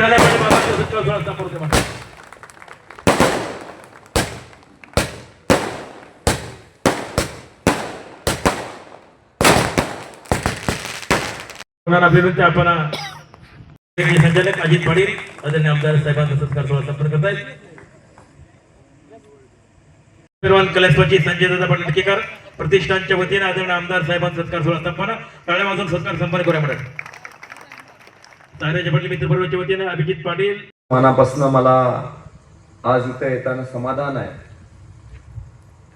आपण संचालक अजित पाटील आदरणीय आमदार साहेबांचा सत्कार सोहळा संपन्न करतायत. कलेसपची संजय दादा पाटील टिकेकर प्रतिष्ठानच्या वतीने आदरणीय आमदार साहेबांचा सत्कार सोहळा संपन्न टाळ्या वाजवून सत्कार संपन्न करूया म्हणत. ताऱ्याच्या पाटील मित्र परिवाराच्या वतीने अभिजित पाटील. मनापासून मला आज इथं येताना समाधान आहे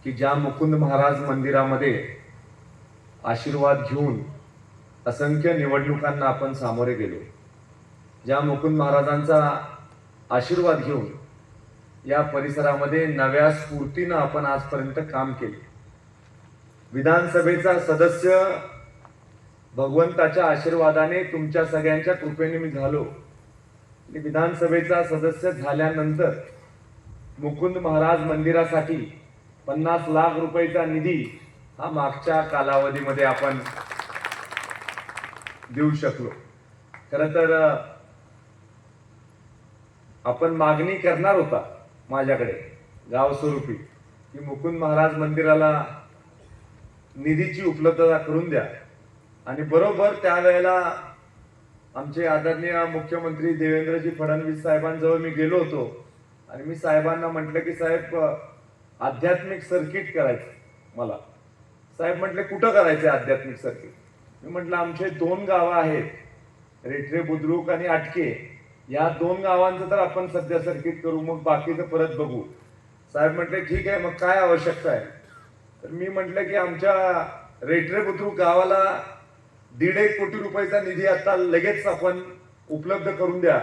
की ज्या मुकुंद महाराज मंदिरामध्ये आशीर्वाद घेऊन असंख्य निवडणुकांना आपण सामोरे गेलो, ज्या मुकुंद महाराजांचा आशीर्वाद घेऊन या परिसरामध्ये नव्या स्फूर्तीनं आपण आजपर्यंत काम केले. विधानसभेचा सदस्य भगवंताच्या आशीर्वादाने तुमच्या सगळ्यांच्या कृपेने मी झालो. विधानसभेचा सदस्य झाल्यानंतर मुकुंद महाराज मंदिरासाठी 50 लाख रुपयाचा निधी हा मागच्या कालावधीमध्ये आपण देऊ शकलो. खरं तर आपण मागणी करणार होता माझ्याकडे गाव स्वरूपी की मुकुंद महाराज मंदिराला निधीची उपलब्धता करून द्या, आणि बरोबर त्यावेळेला आमचे आदरणीय मुख्यमंत्री देवेंद्रजी फडणवीस साहेबांजवळ मी गेलो होतो आणि मी साहेबांना म्हटलं की साहेब आध्यात्मिक सर्किट करायचं मला. साहेब म्हटले कुठं करायचं आध्यात्मिक सर्किट? मी म्हटलं आमचे 2 गावं आहेत, रेठरे बुद्रुक आणि आटके, या 2 गावांचं तर आपण सध्या सर्किट करू, मग बाकीचं परत बघू. साहेब म्हटले ठीक आहे, मग काय आवश्यकता आहे? तर मी म्हटलं की आमच्या रेठरे बुद्रुक गावाला 1.5 कोटी रुपयाचा निधी आता लगेच आपण उपलब्ध करून द्या,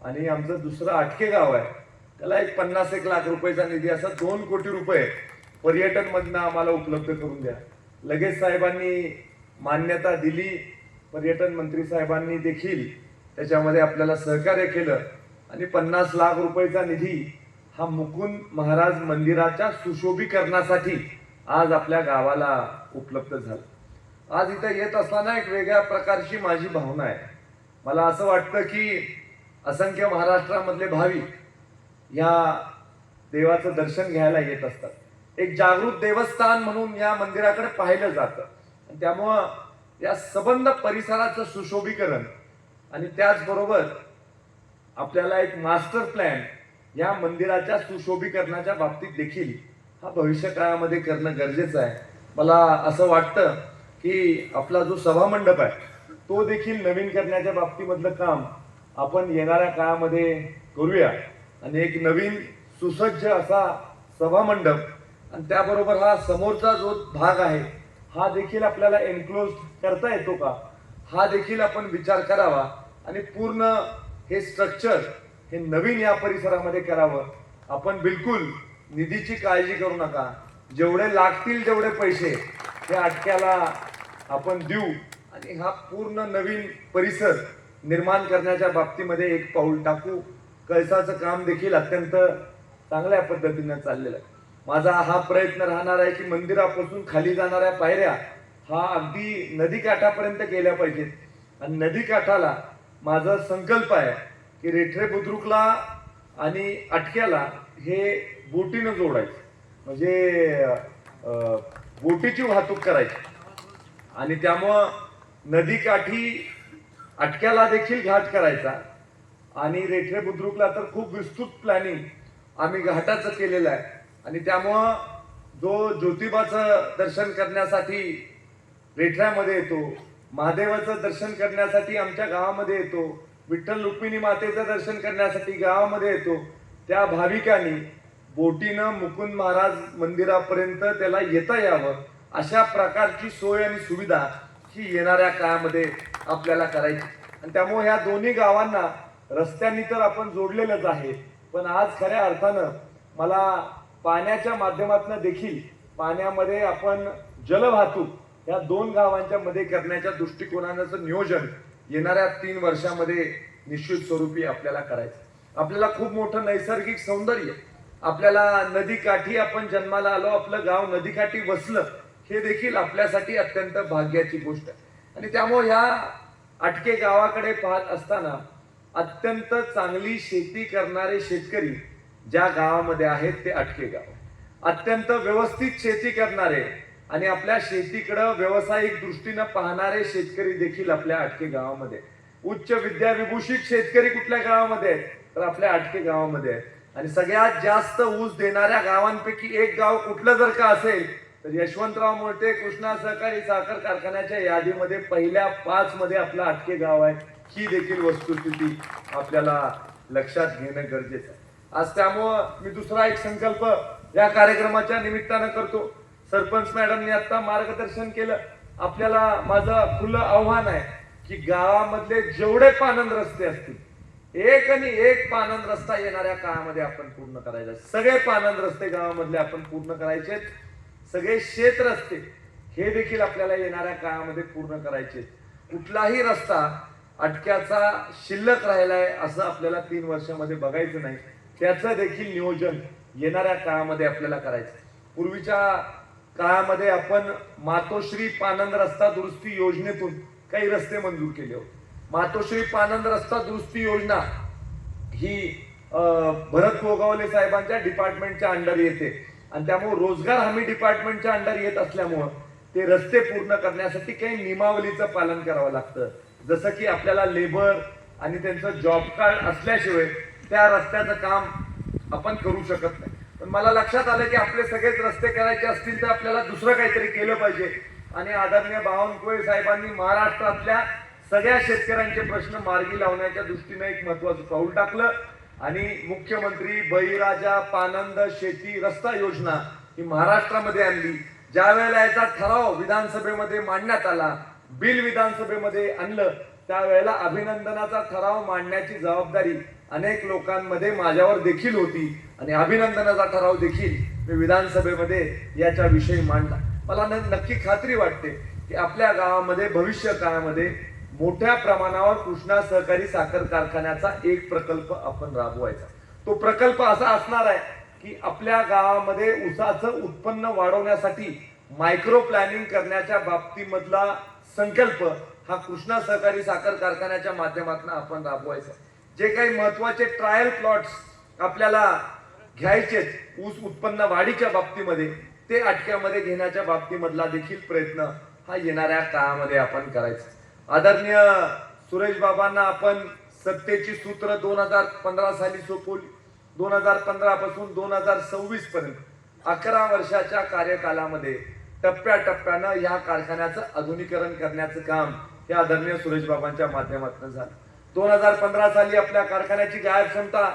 आणि आमचं दुसरं आटके गाव आहे त्याला एक 50-1 लाख रुपयाचा निधी, असा 2 कोटी रुपये पर्यटन मधनं आम्हाला उपलब्ध करून द्या. लगेच साहेबांनी मान्यता दिली. पर्यटन मंत्री साहेबांनी देखील त्याच्यामध्ये आपल्याला सहकार्य केलं आणि 50 लाख रुपयाचा निधी हा मुकुंद महाराज मंदिराच्या सुशोभीकरणासाठी आज आपल्या गावाला उपलब्ध झाला. आज इथं येत असताना एक वेगळ्या प्रकारची माझी भावना आहे. मला असं वाटतं की असंख्य महाराष्ट्रामधले भाविक या देवाचं दर्शन घ्यायला येत असतात. एक जागृत देवस्थान म्हणून या मंदिराकडे पाहिलं जातं, त्यामुळं या सबंध परिसराचं सुशोभीकरण आणि त्याचबरोबर आपल्याला एक मास्टर प्लॅन या मंदिराच्या सुशोभीकरणाच्या बाबतीत देखील हा भविष्य काळामध्ये करणं गरजेचं आहे. मला असं वाटतं की आपला जो सभामंडप आहे तो देखील नवीन करण्याच्या बाबतीमधलं काम आपण येणाऱ्या काळामध्ये करूया, आणि एक नवीन सुसज्ज असा सभामंडप, आणि त्याबरोबर हा समोरचा जो भाग आहे हा देखील आपल्याला एन्क्लोज करता येतो का, हा देखील आपण विचार करावा, आणि पूर्ण हे स्ट्रक्चर हे नवीन या परिसरामध्ये करावं. आपण बिलकुल निधीची काळजी करू नका, जेवढे लागतील तेवढे पैसे हे आटक्याला आपण देऊ, आणि हा पूर्ण नवीन परिसर निर्माण करण्याच्या बाबतीमध्ये एक पाऊल टाकू. कळसाचं काम देखील अत्यंत चांगल्या पद्धतीने चाललेलं आहे. माझा हा प्रयत्न राहणार आहे की मंदिरापासून खाली जाणाऱ्या पायऱ्या हा अगदी नदीकाठापर्यंत गेल्या पाहिजेत, आणि नदीकाठाला माझा संकल्प आहे की रेठरे बुद्रुकला आणि अटक्याला हे बोटीनं जोडायचं, म्हणजे बोटीची वाहतूक करायची, आणि त्यामुळं नदीकाठी अटक्याला देखील घाट करायचा, आणि रेठरे बुद्रुकला तर खूप विस्तृत प्लॅनिंग आम्ही घाटाचं केलेलं आहे. आणि त्यामुळं जो ज्योतिबाचं दर्शन करण्यासाठी रेठऱ्यामध्ये येतो, महादेवाचं दर्शन करण्यासाठी आमच्या गावामध्ये येतो, विठ्ठल रुक्मिणी मातेचं दर्शन करण्यासाठी गावामध्ये येतो, त्या भाविकांनी बोटीनं मुकुंद महाराज मंदिरापर्यंत त्याला येता यावं अशा प्रकारची सोय आणि सुविधा ही येणाऱ्या काळामध्ये आपल्याला करायची. आणि त्यामुळे ह्या दोन्ही गावांना रस्त्यांनी तर आपण जोडलेलंच आहे, पण आज खऱ्या अर्थानं मला पाण्याच्या माध्यमातून देखील पाण्यामध्ये आपण जलवाहतूक या 2 गावांच्या मध्ये करण्याच्या दृष्टिकोनाचं नियोजन येणाऱ्या 3 वर्षामध्ये निश्चित स्वरूपी आपल्याला करायचं. आपल्याला खूप मोठं नैसर्गिक सौंदर्य, आपल्याला नदीकाठी आपण जन्माला आलो, आपलं गाव नदीकाठी वसलं, हे देखील आपल्यासाठी अत्यंत भाग्याची गोष्ट आहे. आणि त्यामुळे ह्या अटके गावाकडे पाहत असताना अत्यंत चांगली शेती करणारे शेतकरी ज्या गावामध्ये आहेत ते अटके गाव, अत्यंत व्यवस्थित शेती करणारे आणि आपल्या शेतीकडे व्यावसायिक दृष्टीनं पाहणारे शेतकरी देखील आपल्या अटके गावामध्ये, उच्च विद्याविभूषित शेतकरी कुठल्या गावामध्ये आहेत तर आपल्या अटके गावामध्ये आहेत. आणि सगळ्यात जास्त ऊस देणाऱ्या गावांपैकी एक गाव कुठलं जर का असेल तर यशवंतराव मोहिते कृष्णा सहकारी साखर कारखान्याच्या यादीमध्ये पहिल्या 5 मध्ये आपलं अटके गाव आहे. ही देखील वस्तुस्थिती आपल्याला लक्षात घेणं गरजेचं आहे. आज त्यामुळं मी दुसरा एक संकल्प या कार्यक्रमाच्या निमित्तानं करतो. सरपंच मॅडमने आता मार्गदर्शन केलं. आपल्याला माझं खुलं आव्हान आहे की गावामधले जेवढे पानंद रस्ते असतील, एक आणि एक पानंद रस्ता येणाऱ्या काळामध्ये आपण पूर्ण करायचा. सगळे पानंद रस्ते गावामधले आपण पूर्ण करायचे. सगळे शेत रस्ते हे देखील आपल्याला येणाऱ्या काळामध्ये पूर्ण करायचे. कुठलाही रस्ता अटक्याचा शिल्लक राहिलाय असं आपल्याला 3 वर्षामध्ये बघायचं नाही. त्याचं देखील नियोजन येणाऱ्या काळामध्ये आपल्याला करायचं. पूर्वीच्या काळामध्ये आपण मातोश्री पानंद रस्ता दुरुस्ती योजनेतून काही रस्ते मंजूर केले होते. मातोश्री पानंद रस्ता दुरुस्ती योजना ही भरत गोगावले साहेबांच्या डिपार्टमेंटच्या अंडर येते आणि त्यामुळे रोजगार हमी डिपार्टमेंटच्या अंडर येत असल्यामुळं ते रस्ते पूर्ण करण्यासाठी काही नियमावलीचं पालन करावं लागतं. जसं की आपल्याला लेबर आणि त्यांचं जॉब कार्ड असल्याशिवाय त्या रस्त्याचं काम आपण करू शकत नाही. पण मला लक्षात आलं की आपले सगळेच रस्ते करायचे असतील तर आपल्याला दुसरं काहीतरी केलं पाहिजे. आणि आदरणीय बावनकुळे साहेबांनी महाराष्ट्रातल्या सगळ्या शेतकऱ्यांचे प्रश्न मार्गी लावण्याच्या दृष्टीने एक महत्वाचं पाऊल टाकलं आणि मुख्यमंत्री बळीराजा पानंद शेती रस्ता योजना ही महाराष्ट्रामध्ये आणली. ज्या वेळेला याचा ठराव विधानसभेमध्ये मांडण्यात आला, बिल विधानसभेमध्ये आणलं, त्यावेळेला अभिनंदनाचा ठराव मांडण्याची जबाबदारी अनेक लोकांमध्ये माझ्यावर देखील होती आणि अभिनंदनाचा ठराव देखील मी विधानसभेमध्ये याच्या विषयी मांडला. मला नक्की खात्री वाटते की आपल्या गावामध्ये भविष्य काळामध्ये मोठ्या प्रमाणावर कृष्णा सहकारी साखर कारखान्याचा एक प्रकल्प आपण राबवायचा. तो प्रकल्प असा असणार आहे की आपल्या गावामध्ये ऊसाचं उत्पन्न वाढवण्यासाठी मायक्रो प्लॅनिंग करण्याच्या बाबतीमधला संकल्प हा कृष्णा सहकारी साखर कारखान्याच्या माध्यमातून आपण राबवायचा. जे काही महत्वाचे ट्रायल प्लॉट्स आपल्याला घ्यायचे ऊस उत्पन्न वाढीच्या बाबतीमध्ये ते अटक्यामध्ये घेण्याच्या बाबतीमधला देखील प्रयत्न हा येणाऱ्या काळामध्ये आपण करायचा. आदरणीय सुरेश बाबांना आपण सत्तेची सूत्र 2015 साली सोपवली. 2015 पासून 2026 पर्यंत 11 वर्षाच्या कार्यकालामध्ये टप्प्याटप्प्यानं या कारखान्याचं आधुनिकीकरण करण्याचं काम हे आदरणीय सुरेश बाबांच्या माध्यमातून झालं. 2015 साली आपल्या कारखान्याची गाळप क्षमता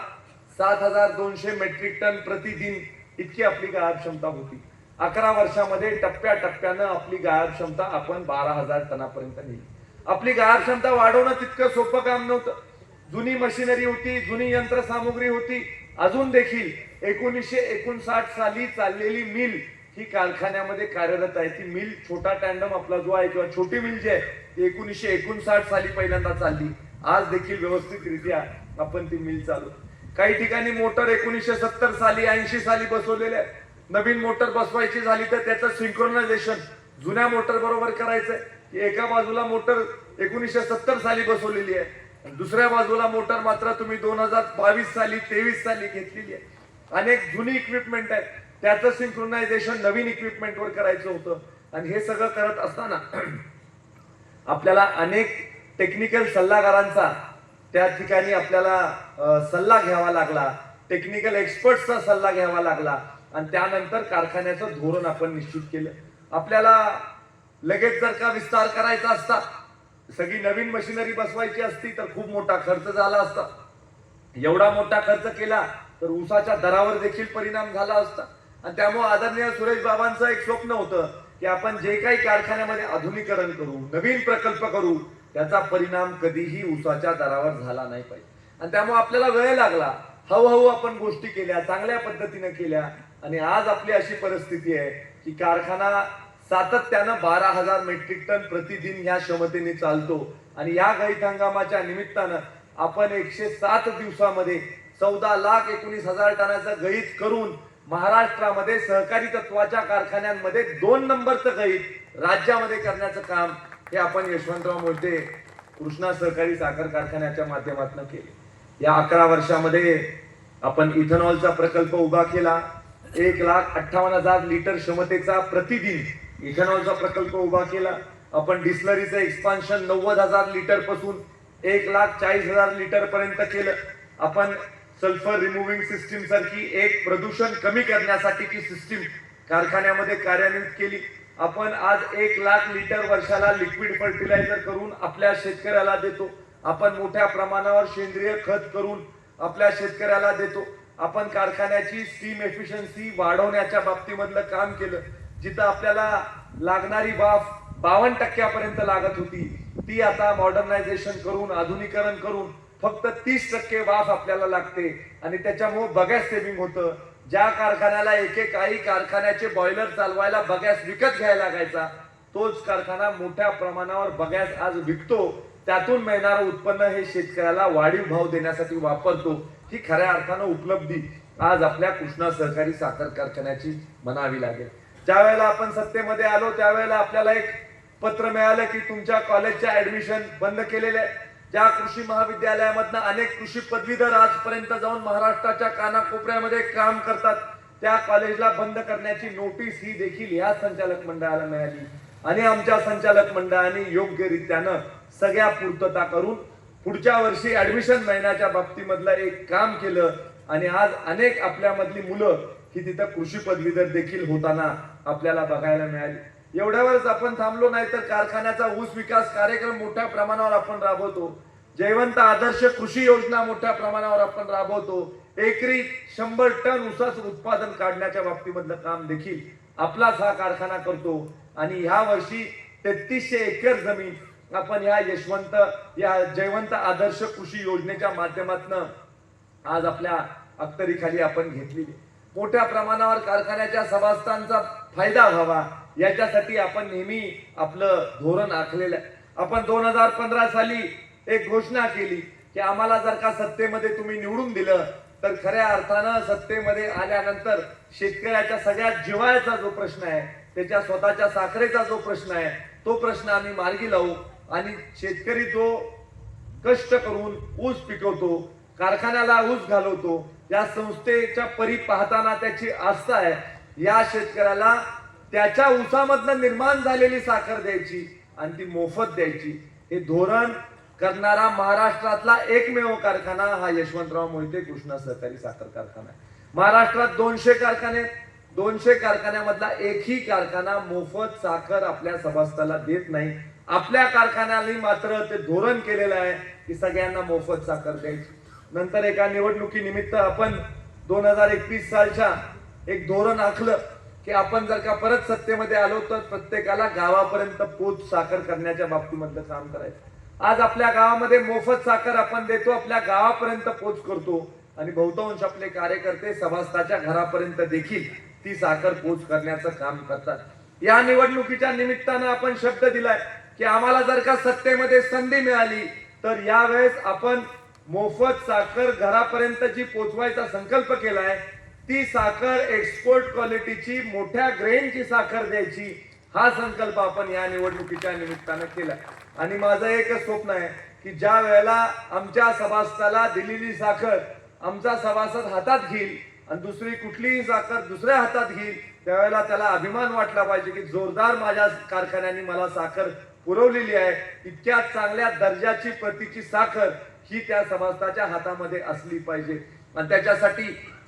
7200 मेट्रिक टन प्रतिदिन इतकी आपली गाळप क्षमता होती. 11 वर्षामध्ये टप्प्याटप्प्यानं आपली गाळप क्षमता आपण 12,000 टनापर्यंत नेली. आपली गाळप क्षमता वाढवणं तितकं सोपं काम नव्हतं. जुनी मशिनरी होती, जुनी यंत्रसामुग्री होती. अजून देखील 1959 साली चाललेली मिल ही कारखान्यामध्ये कार्यरत आहे. ती मिल छोटा टँडम आपला जो आहे किंवा छोटी मिल जी आहे ती 1959 साली पहिल्यांदा चालली. आज देखील व्यवस्थितरित्या आपण ती मिल चालू. काही ठिकाणी मोटर 1970 साली 80 साली बसवलेल्या. नवीन मोटर बसवायची झाली तर त्याचं सिंक्रोनायझेशन जुन्या मोटर बरोबर करायचंय. एका बाजूला मोटर 1970 साली बसवलेली आहे, दुसऱ्या बाजूला मोटर मात्र तुम्ही 2022 साली 23 साली घेतलेली आहे. अनेक जुनी इक्विपमेंट आहे, त्याचं सिंक्रोनायझेशन नवीन इक्विपमेंटवर करायचं होतं. आणि हे सगळं करत असताना आपल्याला अनेक टेक्निकल सल्लागारांचा त्या ठिकाणी आपल्याला सल्ला घ्यावा लागला, टेक्निकल एक्सपर्ट्सचा सल्ला घ्यावा लागला आणि त्यानंतर कारखान्याचं धोरण आपण निश्चित केलं. आपल्याला लगेच जर का विस्तार करायचा असता, सगळी नवीन मशिनरी बसवायची असती तर खूप मोठा खर्च झाला असता. एवढा मोठा खर्च केला तर ऊसाच्या दरावर देखील परिणाम झाला असता. आणि त्यामुळे आदरणीय सुरेश बाबांचं एक स्वप्न होतं की आपण जे काही कारखान्यामध्ये आधुनिकीकरण करू, नवीन प्रकल्प करू, त्याचा परिणाम कधीही ऊसाच्या दरावर झाला नाही पाहिजे. आणि त्यामुळे आपल्याला वेळ लागला, हळूहळू आपण गोष्टी केल्या, चांगल्या पद्धतीने केल्या आणि आज आपली अशी परिस्थिती आहे की कारखाना सातत्यानं 12,000 मेट्रिक टन प्रतिदिन या क्षमतेने चालतो. आणि या गळीत हंगामाच्या निमित्तानं आपण 107 दिवसामध्ये 14,19,000 टनाचं गळीत करून महाराष्ट्रामध्ये सहकारी तत्वाच्या कारखान्यांमध्ये 2 नंबरचं गळीत राज्यामध्ये करण्याचं काम हे आपण यशवंतराव मोहिते कृष्णा सहकारी साखर कारखान्याच्या माध्यमातून केले। या 11 वर्षामध्ये आपण इथेनॉलचा प्रकल्प उभा केला। 1,58,000 लिटर क्षमतेचा प्रतिदिन इथेनॉलचा प्रकल्प उभा केला। आपण डिस्लरीचं एक्सपान्शन 90,000 लिटर पासून 1,40,000 लिटर पर्यंत केलं। आपण सल्फर रिमूव्हिंग सिस्टीम सारखी एक प्रदूषण कमी करण्यासाठीची सिस्टीम कारखान्यामध्ये कार्यान्वित केली। आपण आज 1,00,000 लिटर वर्षाला लिक्विड फर्टिलायझर करून आपल्या शेतकऱ्याला देतो। आपण मोठ्या प्रमाणावर सेंद्रिय खत करून आपल्या शेतकऱ्याला देतो। आपण कारखान्याची स्टीम एफिशियन्सी वाढवण्याच्या बाबतीमधलं काम केलं। जिथं आपल्याला लागणारी वाफ 52% पर्यंत लागत होती, ती आता मॉडर्नायझेशन करून आधुनिकीकरण करून फक्त 30% वाफ आपल्याला लागते आणि त्याच्यामुळे बगॅस सेव्हिंग होतं। ज्या कारखान्याला एकेकाळी कारखान्याचे बॉयलर चालवायला बगॅस विकत घ्यायला लागायचा, तोच कारखाना मोठ्या प्रमाणावर बगॅस आज विकतो। त्यातून मिळणारं उत्पन्न हे शेतकऱ्याला वाढीव भाव देण्यासाठी वापरतो। ही खऱ्या अर्थानं उपलब्धी आज आपल्या कृष्णा सहकारी साखर कारखान्याची म्हणावी लागेल। ज्या वेळेला आपण सत्तेमध्ये आलो त्यावेळेला आपल्याला एक पत्र मिळालं की तुमच्या कॉलेजच्या ऍडमिशन बंद केलेले आहे। ज्या कृषी महाविद्यालयामधनं अनेक कृषी पदवीधर आजपर्यंत जाऊन महाराष्ट्राच्या कानाकोपऱ्यामध्ये काम करतात, त्या कॉलेजला बंद करण्याची नोटीस ही देखील या संचालक मंडळाला मिळाली आणि आमच्या संचालक मंडळाने योग्यरित्यानं सगळ्या पूर्तता करून पुढच्या वर्षी ऍडमिशन मिळण्याच्या बाबतीमधलं एक काम केलं आणि आज अनेक आपल्यामधली मुलं ही तिथं कृषी पदवीधर देखील होताना आपल्याला बघायला मिळाली। एवढ्यावरच आपण थांबलो नाही तर कारखान्याचा ऊस विकास कार्यक्रम मोठ्या प्रमाणावर आपण राबवतो। जयवंत आदर्श कृषी योजना मोठ्या प्रमाणावर आपण राबवतो। एकरी 100 टन ऊसाचं उत्पादन काढण्याच्या बाबतीमधलं काम देखील आपलाच हा कारखाना करतो आणि ह्या वर्षी 3300 एकर जमीन आपण या जयवंत आदर्श कृषी योजनेच्या माध्यमातून आज आपल्या अखत्यारीखाली आपण घेतलेली। मोठ्या प्रमाणावर कारखान्याच्या सभासदांचा फायदा व्हावा याच्यासाठी आपण नेहमी आपलं धोरण आखलेलं आहे। आपण 2015 साली एक घोषणा केली की आम्हाला जर का सत्तेमध्ये तुम्ही निवडून दिलं तर खऱ्या अर्थानं सत्तेमध्ये आल्यानंतर शेतकऱ्याच्या सगळ्यात जिव्हाळ्याचा जो प्रश्न आहे, त्याच्या स्वतःच्या साखरेचा जो प्रश्न आहे, तो प्रश्न आम्ही मार्गी लावू आणि शेतकरी जो कष्ट करून ऊस पिकवतो, कारखान्याला ऊस घालवतो, या संस्थेच्या परी पाहताना त्याची आस्था आहे, या शेतकऱ्याला त्याच्या ऊसामधनं निर्माण झालेली साखर द्यायची आणि ती मोफत द्यायची, हे धोरण करणारा महाराष्ट्रातला एकमेव कारखाना हा यशवंतराव मोहिते कृष्णा सहकारी साखर कारखाना आहे। महाराष्ट्रात 200 कारखाने, 200 कारखान्यामधला एकही कारखाना मोफत साखर आपल्या सभासदाला देत नाही। आपल्या कारखान्याने मात्र ते धोरण केलेलं आहे की सगळ्यांना मोफत साखर द्यायची। नंतर एका निवडणुकीनिमित्त आपण 2021 सालच्या एक धोरण आखलं की आपण जर का परत सत्तेमध्ये आलो तर प्रत्येकाला गावापर्यंत पोच साखर करण्याच्या बाबतीमधलं काम करायचं। आज आपल्या गावामध्ये मोफत साखर आपण देतो, आपल्या गावापर्यंत पोच करतो आणि बहुतांश आपले कार्यकर्ते सभासदाच्या घरापर्यंत देखील ती साखर पोच करण्याचं काम करतात। या निवडणुकीच्या निमित्तानं आपण शब्द दिलाय की आम्हाला जर का सत्तेमध्ये संधी मिळाली तर यावेळेस आपण मोफत साखर घरापर्यंत जी पोचवायचा संकल्प केलाय, ती साखर एक्सपोर्ट क्वालिटीची मोठ्या ग्रेनची साखर द्यायची, हा संकल्प आपण या निवडणुकीच्या निमित्तानं केला। आणि माझं एकच स्वप्न आहे की ज्या वेळेला आमच्या सभासदाला दिलेली साखर आमचा सभासद हातात घेईल आणि दुसरी कुठलीही साखर दुसऱ्या हातात घेईल, त्यावेळेला त्याला अभिमान वाटला पाहिजे की जोरदार माझ्या कारखान्याने मला साखर पुरवलेली आहे, इतक्या चांगल्या दर्जाची प्रतीची साखर ही त्या सभासदाच्या हातामध्ये असली पाहिजे। आणि त्याच्यासाठी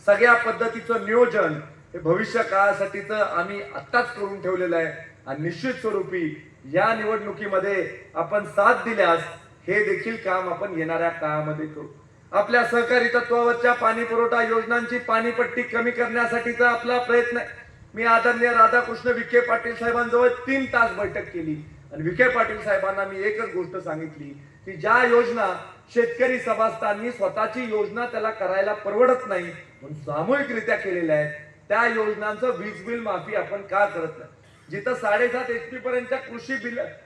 सगळ्या पद्धतीचं नियोजन हे भविष्य काळासाठीचं आम्ही आत्ताच करून ठेवलेलं आहे आणि निश्चित स्वरूपी या निवडणुकीमध्ये आपण साथ दिल्यास हे देखील काम आपण येणाऱ्या काळामध्ये करू। आपल्या सहकारी तत्वावरच्या पाणी पुरवठा योजनांची पाणीपट्टी कमी करण्यासाठीचा आपला प्रयत्न आहे। मी आदरणीय राधाकृष्ण विखे पाटील साहेबांजवळ 3 तास बैठक केली आणि विखे पाटील साहेबांना मी एकच गोष्ट सांगितली की ज्या योजना शेतकरी सभासदांनी स्वतःची योजना त्याला करायला परवडत नाही म्हणून सामूहिकरित्या केलेल्या आहेत, त्या योजनांचं वीज बिल माफी आपण का करत नाही? जिथं 7.5 HP पर्यंतच्या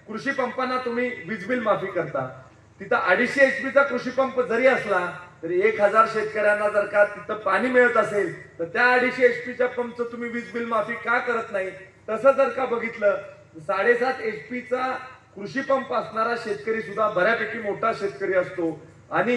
कृषी पंपांना तुम्ही वीज बिल माफी करता, तिथं 250 HP चा कृषी पंप जरी असला तरी 1000 शेतकऱ्यांना जर का तिथं पाणी मिळत असेल तर त्या 250 HP च्या पंपचं तुम्ही वीज बिल माफी का करत नाही? तसं जर का बघितलं 7.5 HP चा कृषी पंप असणारा शेतकरी सुद्धा बऱ्यापैकी मोठा शेतकरी असतो आणि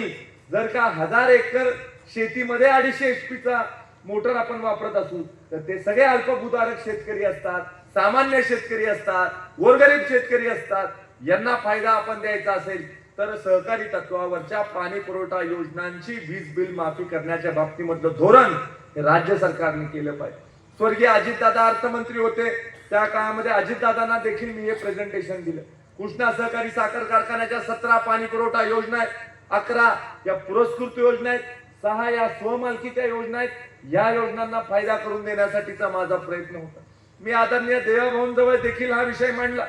जर का 1000 एकर शेतीमध्ये 250 HP चा मोटर आपण वापरत असू तर ते सगळे अल्पभूधारक शेतकरी असतात, सामान्य शेतकरी असतात, गोरगरीब शेतकरी असतात. यांना फायदा आपण द्यायचा असेल तर सहकारी तत्वावरच्या पाणी पुरवठा योजनांची वीज बिल माफी करण्याच्या बाबतीमधलं धोरण हे राज्य सरकारने केलं पाहिजे. स्वर्गीय अजितदादा अर्थमंत्री होते त्या काळामध्ये अजितदादांना देखील मी हे प्रेझेंटेशन दिलं. कृष्णा सहकारी साखर कारखान्याच्या 17 पाणी पुरवठा योजना आहेत, 11 या पुरस्कृत योजना आहेत, 6 या स्वमालकीच्या योजना आहेत. या योजनांना फायदा करून देण्यासाठीचा माझा प्रयत्न होता. मी आदरणीय देवाभाऊ जवळ देखील हा विषय मांडला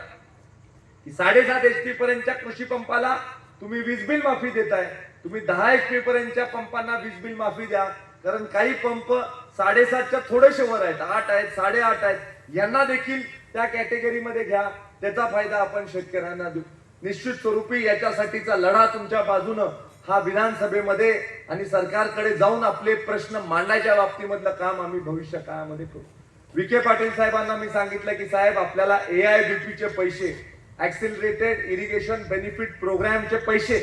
की 7.5 HP पर्यंतच्या कृषी पंपाला तुम्ही वीज बिल माफी देताय, तुम्ही 10 HP पर्यंतच्या पंपांना वीज बिल माफी द्या. कारण काही पंप 7.5च्या थोडेसे वर आहेत, 8 आहेत, 8.5 आहेत. यांना देखील त्या कॅटेगरीमध्ये घ्या, त्याचा फायदा आपण शेतकऱ्यांना देऊ. निश्चित स्वरूपी याच्यासाठीचा लढा तुमच्या बाजूनं हा विधानसभेमध्ये आणि सरकारकडे जाऊन आपले प्रश्न मांडायच्या बाबतीमधलं काम आम्ही भविष्य काळामध्ये करू. विखे पाटील साहेबांना मी सांगितलं की साहेब आपल्याला AIBP चे पैसे, ऍक्सिलरेटेड इरिगेशन बेनिफिट प्रोग्रामचे पैसे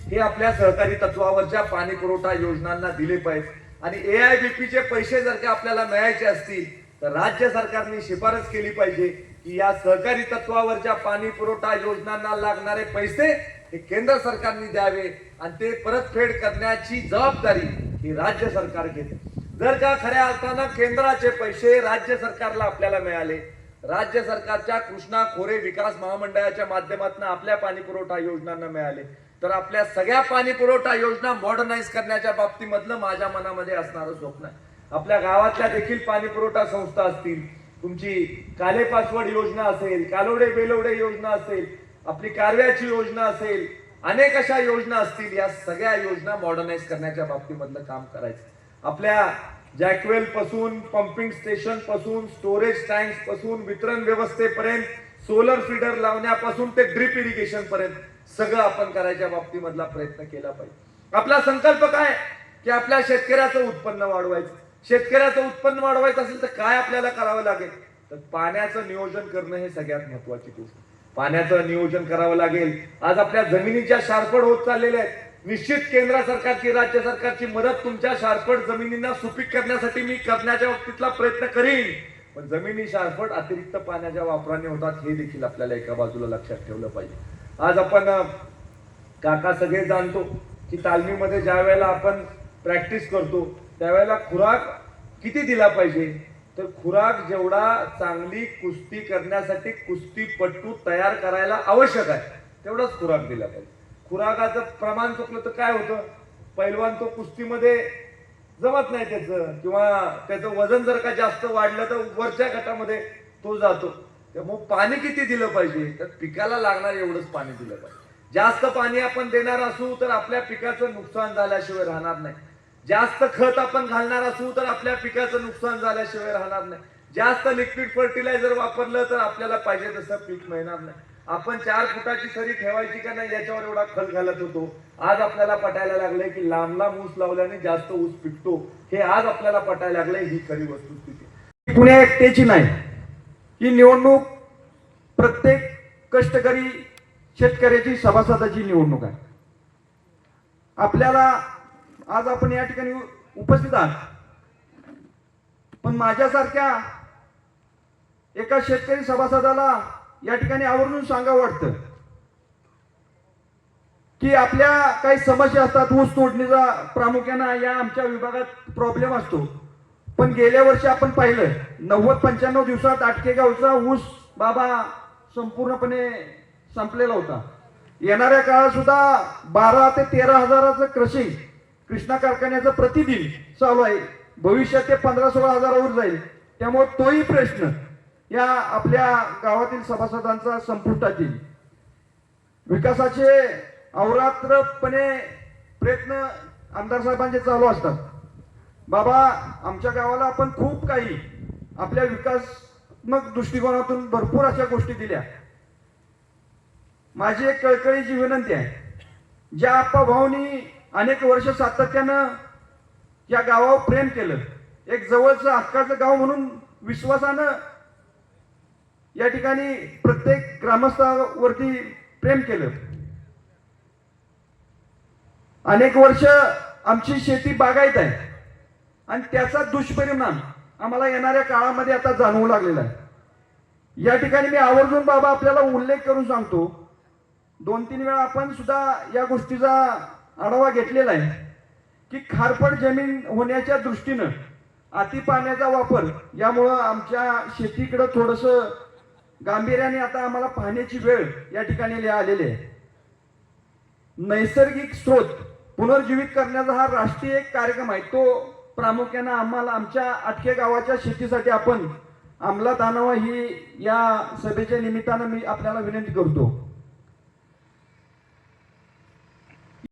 हे आपल्या सहकारी तत्वावरच्या पाणी पुरवठा योजनांना दिले पाहिजे आणि AIBP चे पैसे जर का आपल्याला मिळायचे असतील तर राज्य सरकारने शिफारस केली पाहिजे की या सहकारी तत्वावरच्या पाणी पुरवठा योजनांना लागणारे पैसे हे केंद्र सरकारने द्यावे आणि ते परतफेड करण्याची जबाबदारी ही राज्य सरकार घेते. जर का खऱ्या अर्थानं केंद्राचे पैसे राज्य सरकारला आपल्याला मिळाले, राज्य सरकारच्या कृष्णा खोरे विकास महामंडळाच्या माध्यमातून आपल्या पाणी पुरवठा योजनांना मिळाले तर आपल्या सगळ्या पाणी पुरवठा योजना मॉडर्नाइज करण्याच्या बाबतीमधलं माझ्या मनामध्ये असणारं स्वप्न आहे. आपल्या गावातल्या देखील पाणी पुरवठा संस्था असतील, तुमची काले पाचवड योजना असेल, कालोडे बेलोडे योजना असेल, आपली कारव्याची योजना असेल, अनेक अशा योजना असतील. या सगळ्या योजना मॉडर्नाइज करण्याच्या बाबतीमधलं काम करायचं. आपल्या जॅकवेल पासून, पंपिंग स्टेशन पासून, स्टोरेज टँक्स पासून, वितरण व्यवस्थेपर्यंत, सोलर फीडर लावण्यापासून ते ड्रिप इरिगेशन पर्यंत सगळं आपण करायच्या बाबतीमधला प्रयत्न केला पाहिजे. आपला संकल्प काय की आपल्या शेतकऱ्याचं उत्पन्न वाढवायचं. शेतकऱ्याचं उत्पन्न वाढवायचं असेल तर काय आपल्याला करावं लागेल तर पाण्याचं नियोजन करणं हे सगळ्यात महत्वाची गोष्ट. पाण्याचं नियोजन करावं लागेल. आज आपल्या जमिनीच्या शारपड होत चाललेल्या आहेत. निश्चित केंद्र सरकारची, राज्य सरकारची मदत तुमच्या शारपड जमिनींना सुपीक करण्यासाठी मी करण्याच्या बाबतीतला प्रयत्न करीन. पण जमिनी शारपड अतिरिक्त पाण्याच्या वापराने होतात हे देखील आपल्याला एका बाजूला लक्षात ठेवलं पाहिजे. आज आपण काका सगळे जाणतो की तालमीमध्ये ज्या वेळेला आपण प्रॅक्टिस करतो त्यावेळेला खुराक किती दिला पाहिजे तर खुराक जेवढा चांगली कुस्ती करण्यासाठी कुस्तीपटू तयार करायला आवश्यक आहे तेवढाच खुराक दिला पाहिजे. खुराकाचं प्रमाण चुकलं तर काय होतं, पैलवान तो कुस्तीमध्ये जमत नाही त्याचं, किंवा त्याचं वजन जर का जास्त वाढलं तर वरच्या गटामध्ये तो जातो. त्यामुळे पाणी किती दिलं पाहिजे तर पिकाला लागणार एवढंच पाणी दिलं पाहिजे. जास्त पाणी आपण देणार असू तर आपल्या पिकाचं नुकसान झाल्याशिवाय राहणार नाही. जास्त खत आपण घालणार असू तर आपल्या पिकाचं नुकसान झाल्याशिवाय राहणार नाही. जास्त लिक्विड फर्टिलायझर वापरलं तर आपल्याला पाहिजे तसं पीक मिळणार नाही. आपण 4 फुटाची सरी ठेवायची का नाही याच्यावर एवढा खत घालत होतो. आज आपल्याला पटायला लागलंय की लांब लांब ऊस लावल्याने जास्त ऊस पिकतो. हे आज आपल्याला पटायला लागलंय. ही खरी वस्तुस्थिती कुण्या एकट्याची नाही. ही निवडणूक प्रत्येक कष्टकरी शेतकऱ्याची सभासदाची निवडणूक आहे. आपल्याला आज आपण या ठिकाणी उपस्थित आहात पण माझ्यासारख्या एका शेतकरी सभासदाला या ठिकाणी आवर्जून सांगावं वाटतं की आपल्या काही समस्या असतात. ऊस तोडणीचा प्रामुख्याने या आमच्या विभागात प्रॉब्लेम असतो. पण गेल्या वर्षी आपण पाहिलं 90-95 दिवसात आटकेगावचा ऊस बाबा संपूर्णपणे संपलेला होता. येणाऱ्या काळात सुद्धा 12 ते 13 हजाराचं क्रशिंग कृष्णा कारखान्याचं प्रतिदिन चालू आहे. भविष्यात ते 15-16 हजारावर जाईल. त्यामुळे तोही प्रश्न या आपल्या गावातील सभासदांचा संपुष्टात येईल. विकासाचे अहोरात्रपणे प्रयत्न आमदार साहेबांचे चालू असतात. बाबा आमच्या गावाला आपण खूप काही आपल्या विकासात्मक दृष्टिकोनातून भरपूर अशा गोष्टी दिल्या. माझी एक कळकळीची विनंती आहे, ज्या आप्पा भाऊनी अनेक वर्ष सातत्यानं या गावावर प्रेम केलं, एक जवळचं हक्काचं गाव म्हणून विश्वासानं या ठिकाणी प्रत्येक ग्रामस्थावरती प्रेम केलं. अनेक वर्ष आमची शेती बागायत आहे आणि त्याचा दुष्परिणाम आम्हाला येणाऱ्या काळामध्ये आता जाणवू लागलेला आहे. या ठिकाणी मी आवर्जून बाबा आपल्याला उल्लेख करून सांगतो, 2-3 वेळा आपण सुद्धा या गोष्टीचा आढावा घेतलेला आहे की खारपड जमीन होण्याच्या दृष्टीनं अति पाण्याचा वापर यामुळं आमच्या शेतीकडे थोडंसं गांभीर्याने आता आम्हाला पाहण्याची वेळ या ठिकाणी आलेली आहे. नैसर्गिक स्रोत पुनर्जीवित करण्याचा हा राष्ट्रीय एक कार्यक्रम आहे. तो प्रामुख्याने आम्हाला आमच्या आटके गावाच्या शेतीसाठी आपण अंमलात आणावा ही या सभेच्या निमित्तानं मी आपल्याला विनंती करतो.